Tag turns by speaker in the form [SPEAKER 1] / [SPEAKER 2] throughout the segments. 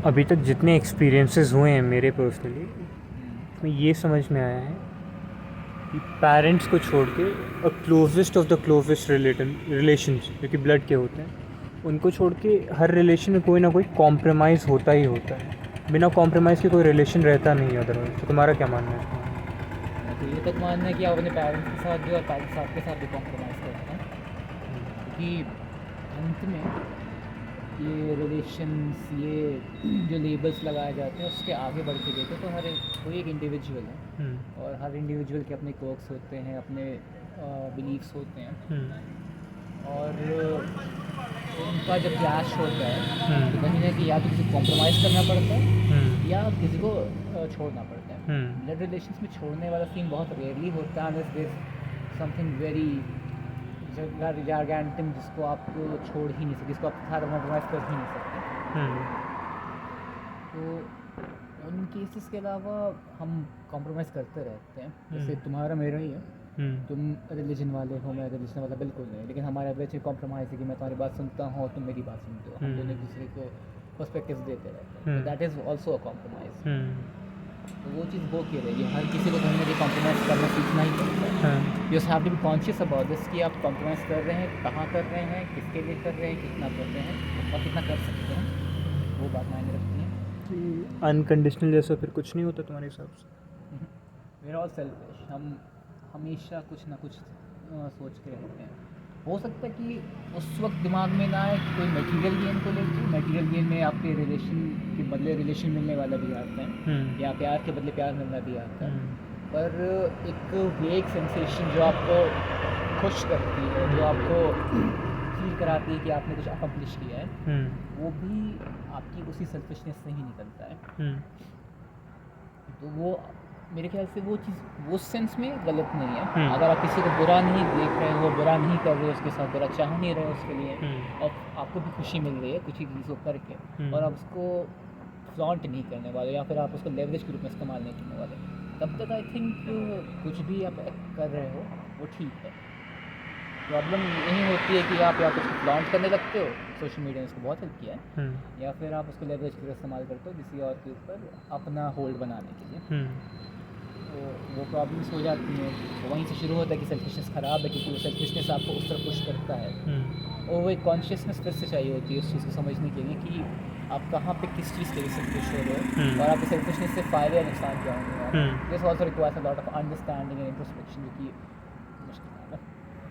[SPEAKER 1] अभी तक जितने एक्सपीरियंसेस हुए हैं मेरे पर्सनली, उसमें ये समझ में आया है कि पेरेंट्स को छोड़ के और closest of the closest relations जो कि ब्लड के होते हैं, उनको छोड़ के हर रिलेशन में कोई ना कोई कॉम्प्रोमाइज़ होता ही होता है। बिना कॉम्प्रोमाइज़ के कोई रिलेशन रहता नहीं है अदरवाइज। तो तुम्हारा क्या मानना है इसमें?
[SPEAKER 2] मैं तो ये तक मानना है कि आप अपने पेरेंट्स के साथ भी और पेरेंट्स आपके साथ भी कॉम्प्रोमाइज़ करते हैं, क्योंकि अंत में ये रिलेशंस, ये जो लेबल्स लगाए जाते हैं उसके आगे बढ़ के देखें तो कोई एक इंडिविजुअल है,
[SPEAKER 1] हम्म।
[SPEAKER 2] और हर इंडिविजुअल के अपने क्वर्क्स होते हैं, अपने बिलीव्स होते हैं,
[SPEAKER 1] हम्म।
[SPEAKER 2] और उनका जब क्लैश होता है तो
[SPEAKER 1] हम्म।
[SPEAKER 2] कहीं ना कहीं या तो किसी को कॉम्प्रोमाइज़ करना पड़ता है
[SPEAKER 1] हम्म।
[SPEAKER 2] या किसी को छोड़ना पड़ता है।
[SPEAKER 1] हम्म।
[SPEAKER 2] ब्लड रिलेशंस में छोड़ने वाला सीन बहुत रेयरली होता है, अनलेस देयर समथिंग वेरी जारगैंटिक जिसको आप छोड़ ही नहीं सकते, जिसको आप कॉम्प्रोमाइज़ कर ही नहीं सकते।
[SPEAKER 1] हम्म।
[SPEAKER 2] तो उन केसेस के अलावा हम कॉम्प्रोमाइज़ करते रहते हैं, जैसे
[SPEAKER 1] हम्म।
[SPEAKER 2] तुम्हारा मेरा ही है।
[SPEAKER 1] हम्म।
[SPEAKER 2] तुम रिलीजन वाले हो, मैं रिलीजन वाला बिल्कुल नहीं, लेकिन हमारे बीच में कॉम्प्रोमाइज़ है कि मैं तुम्हारी बात सुनता हूँ और तुम मेरी बात सुनते हो, हम दोनों एक दूसरे को पर्सपेक्टिव्स देते रहते हैं, तो that is also a compromise. तो वो चीज़ हो के रहेगी, हर किसी को कहीं ना कहीं कॉम्प्रोमाइज़ करना सीखना ही पड़ता है।
[SPEAKER 1] हाँ।
[SPEAKER 2] You have to be conscious about this कि आप कॉम्प्रोमाइज़ कर रहे हैं, कहाँ कर रहे हैं, किसके लिए कर रहे हैं, कितना कर रहे हैं और कितना कर सकते हैं, वो बात मायने रखती है।
[SPEAKER 1] अनकंडीशनल जैसा फिर कुछ नहीं होता तुम्हारे हिसाब से?
[SPEAKER 2] वी आर ऑल सेल्फिश, हम हमेशा कुछ ना कुछ सोच के रहते हैं। हो सकता है कि उस वक्त दिमाग में ना आए कि कोई मटेरियल गेन को लेके, मटेरियल गेन में आपके रिलेशन के बदले रिलेशन मिलने वाला भी आता है, या प्यार के बदले प्यार मिलना भी आता है, पर एक वेग सेंसेशन जो आपको खुश करती है, जो आपको फील कराती है कि आपने कुछ अकम्प्लिश किया है, वो भी आपकी उसी सेल्फिशनेस से ही निकलता है। तो वो मेरे ख्याल से वो चीज़ वो सेंस में गलत नहीं है। अगर आप किसी को बुरा नहीं देख रहे हो, बुरा नहीं कर रहे हो, उसके साथ बुरा चाह नहीं रहे हो उसके लिए, और आपको भी खुशी मिल रही है कुछ ही चीज़ को करके, और आप उसको फ्लॉन्ट नहीं करने वाले या फिर आप उसको लेवरेज के रूप में इस्तेमाल नहीं करने वाले, तब तक आई थिंक कुछ भी आप कर रहे हो वो ठीक है। प्रॉब्लम यही होती है कि आप या तो उसको फ्लॉन्ट करने लगते हो, सोशल मीडिया ने उसको बहुत हेल्प किया है, या फिर आप उसको लेवरेज के लिए इस्तेमाल करते हो किसी और के ऊपर अपना होल्ड बनाने के लिए। तो वो प्रॉब्लम्स हो जाती हैं, तो वहीं से शुरू होता है कि सेल्फिशनेस ख़राब है, क्योंकि वो सेल्फिशनेस आपको उस तरफ पुश करता है, और वो एक कॉन्शियसनेस फिर से चाहिए होती है उस चीज़ को समझने के लिए कि आप कहाँ पे किस चीज़ के लिए सेल्फिश हो रहे हो, और आपके सेल्फिशनेस से फ़ायदे या नुकसान क्या होंगे। This also requires a lot of understanding and introspection, जो कि मुश्किल काम है,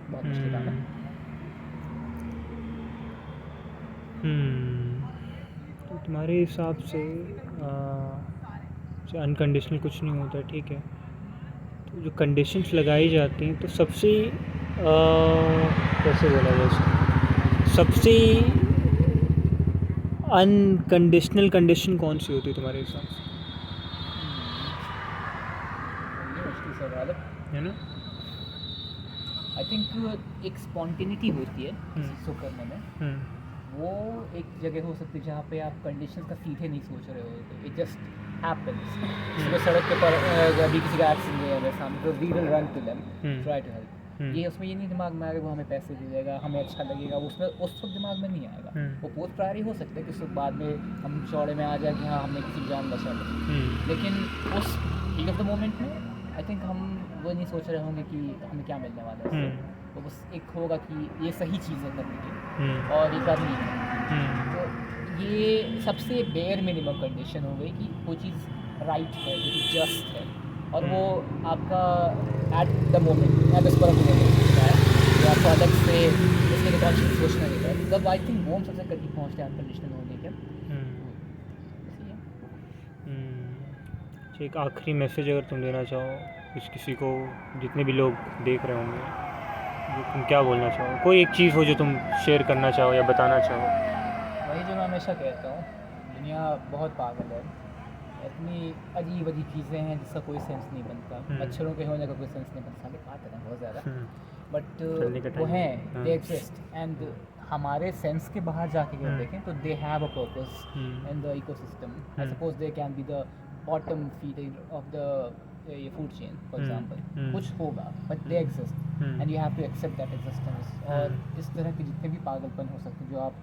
[SPEAKER 2] बहुत मुश्किल काम है।
[SPEAKER 1] तो तुम्हारे हिसाब से अनकंडीशनल कुछ नहीं होता, ठीक है, तो जो कंडीशंस लगाई जाती हैं तो सबसे कैसे बोला जाए इसको, सबसे अनकंडीशनल कंडीशन कौन सी होती है तुम्हारे हिसाब से?
[SPEAKER 2] ये मुश्किल सवाल
[SPEAKER 1] है ना?
[SPEAKER 2] आई थिंक एक स्पॉन्टेनिटी होती है किसी चीज़ को करने में, वो एक जगह हो सकती है जहाँ पे आप कंडीशंस का सीधे नहीं सोच रहे हो, इट जस्ट हैपेंस। सुबह सड़क के पर अभी किसी का एक्सीडेंट हो गया सामने, तो we will run to them, try to help. ये उसमें ये नहीं दिमाग में आएगा वो हमें पैसे दे देगा, हमें अच्छा लगेगा, उसमें उस वक्त दिमाग में नहीं आएगा। वो पोस्ट प्रायरी हो सकता है कि उस वक्त बाद में हम चौड़े में आ जाए कि हाँ हमने किसी की जान बचा ली, लेकिन उस हीट ऑफ द मोमेंट में आई थिंक हम वो नहीं सोच रहे होंगे कि हमें क्या मिलने वाला है इससे। तो बस एक होगा कि ये सही चीज़ है करने की, और ये करनी है। तो ये सबसे बेयर मिनिमम कंडीशन हो गई कि वो चीज़ राइट है, जो कि जस्ट है, और वो आपका at the moment at the spur of the moment होता है, या आपको अलग से इसके लिए कॉन्शियस सोचना नहीं पड़ता। तब आई थिंक वो हम सबसे करीब पहुँचते हैं अनकंडीशनल होने के।
[SPEAKER 1] अच्छा, एक आखिरी मैसेज अगर तुम देना चाहो किसी को, जितने भी लोग देख रहे होंगे, जो तुम क्या बोलना चाहो, कोई एक चीज़ हो जो तुम शेयर करना चाहो या बताना चाहो?
[SPEAKER 2] वही जो मैं हमेशा कहता हूँ, दुनिया बहुत पागल है, इतनी अजीब अजीब चीज़ें हैं जिसका कोई सेंस नहीं बनता। मच्छरों के होने का कोई सेंस नहीं बनता, साले काट रहे हैं बहुत ज़्यादा, बट वो हैं, दे एग्जिस्ट, एंड हमारे सेंस के बाहर जाके अगर देखें तो they have a purpose in the ecosystem. I suppose they can be the bottom feeder of the ये फूड चेन फॉर एग्जाम्पल, कुछ होगा, but they exist and you have to accept that existence. और इस तरह के जितने भी पागलपन हो सकते हैं जो आप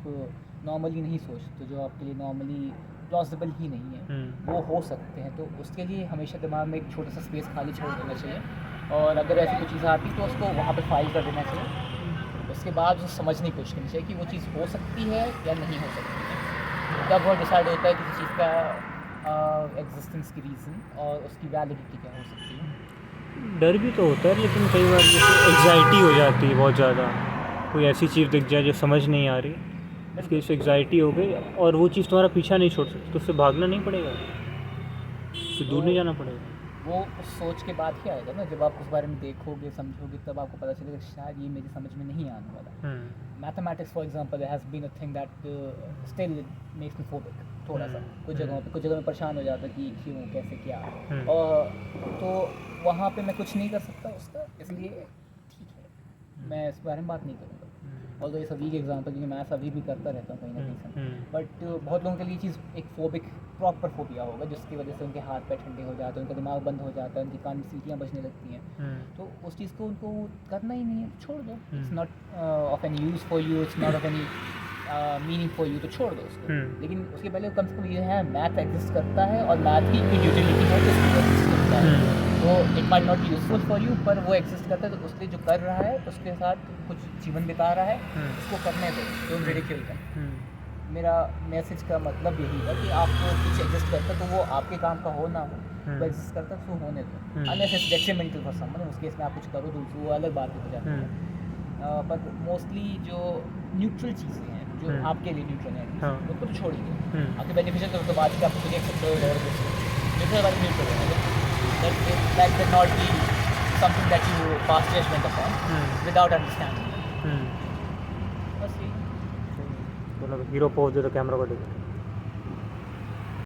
[SPEAKER 2] नॉर्मली नहीं सोचते, जो आपके लिए नॉर्मली प्लॉसिबल ही नहीं है, वो हो सकते हैं, तो उसके लिए हमेशा दिमाग में एक छोटा सा स्पेस खाली छोड़ देना चाहिए और अगर ऐसी कोई चीज़ आती तो उसको वहाँ पे फाइल कर देना चाहिए। उसके बाद उसे समझने की कोशिश करनी चाहिए कि वो चीज़ हो सकती है या नहीं हो सकती है, तब वो डिसाइड होता है किसी चीज़ का एग्जिस्टेंस की रीज़न और उसकी वैलिडिटी क्या हो सकती है।
[SPEAKER 1] डर भी तो होता है, लेकिन कई बार जैसे एग्जाइटी हो जाती है बहुत ज़्यादा, कोई ऐसी चीज़ दिख जाए जो समझ नहीं आ रही, उसकी जैसे एग्जाइटी हो गई और वो चीज़ तुम्हारा पीछा नहीं छोड़ सकती, तो उससे भागना नहीं पड़ेगा, तो दूर नहीं जाना पड़ेगा।
[SPEAKER 2] वो उस सोच के बाद ही आएगा ना, जब आप उस बारे में देखोगे समझोगे तब आपको पता चलेगा शायद ये मेरी समझ में नहीं आने वाला। Mathematics for example has been a thing that still makes me phobic थोड़ा सा, कुछ जगहों में परेशान हो जाता कि क्यों कैसे क्या, और तो वहाँ पे मैं कुछ नहीं कर सकता उसका, इसलिए ठीक है मैं इस बारे में बात नहीं करूँगा। Although it's a weak example, क्योंकि मैं ऐसा भी करता रहता हूँ कहीं ना कहीं से, बट बहुत लोगों के लिए चीज़ एक फोबिक प्रॉपर फोबिया होगा जिसकी वजह से उनके हाथ पैर ठंडे हो जाते हैं, उनका दिमाग बंद हो जाता है, उनकी कान में सीटियाँ बजने लगती हैं, तो उस चीज़ को उनको करना ही नहीं है, छोड़ दो। It's not of any use for you, it's not of any meaning for you, तो छोड़ दो उसको। लेकिन उसके पहले कम से कम ये है मैथ एग्जिस्ट करता है और मैथ की कोई यूटिलिटी है तो इसलिए एग्जिस्ट करता है, तो it might not be useful for you, पर वो एग्जिस्ट करता है तो उसके जो कर रहा है उसके साथ कुछ जीवन बिता रहा है, उसको करने दो, डोंट रिडिक्यूल देम। मेरा मैसेज का मतलब यही है कि आपको कुछ एग्जिस्ट करता है तो वो आपके काम का हो ना हो, वो एग्जिस्ट करता है तो होने दो, unless it's detrimental for someone, उस केस में आप कुछ करो तो वो अलग बात हो जाती है। पर मोस्टली जो न्यूट्रल चीज़ें हैं जो आपके लिए न्यूट्रल हैं उनको तो छोड़िए, आपके बेनिफिशियल तो बात कि आप देख सकते हो और न्यूट्रल वाले न्यूट्रल है, that cannot be something that you pass judgment upon without understanding. बस यही।
[SPEAKER 1] हीरो पोज दे तो कैमरा को देखो।